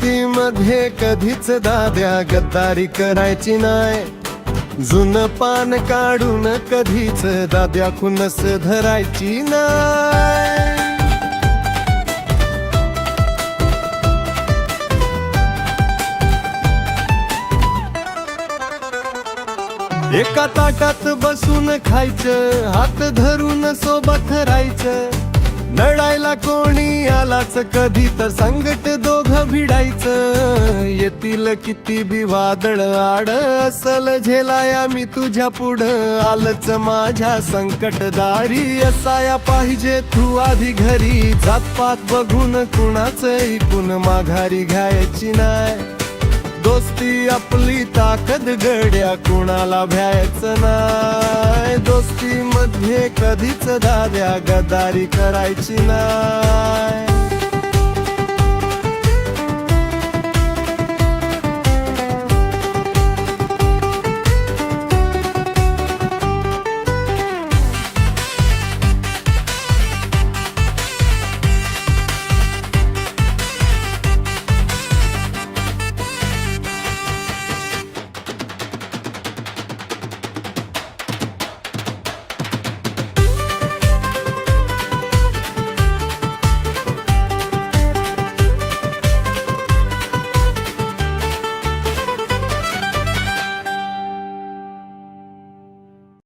दोस्तीमध्ये कधीच दाद्या गद्दारी करायची नाय, जुनं पान काढून कधीच दाद्या खुनस धरायची नाय. एका ताटात बसून खायचं, हात धरून सोबत राहायचं, लढायला कोणी आलाच कधी तर संगट दोघं भिडायचं. येतील किती बी वादळ आड, असल झेलाया मी तुझ्या पुढं, आलच माझ्या संकटदारी. असाया पाहिजे तू आधी घरी, जातपात बघून कुणाचं ऐकून माघारी घ्यायची नाय. दोस्ती आपली ताकद गड्या, कुणाला भ्यायचं नाय. दोस्ती मध्ये कधीच दाद्या गद्दारी करायची नाय.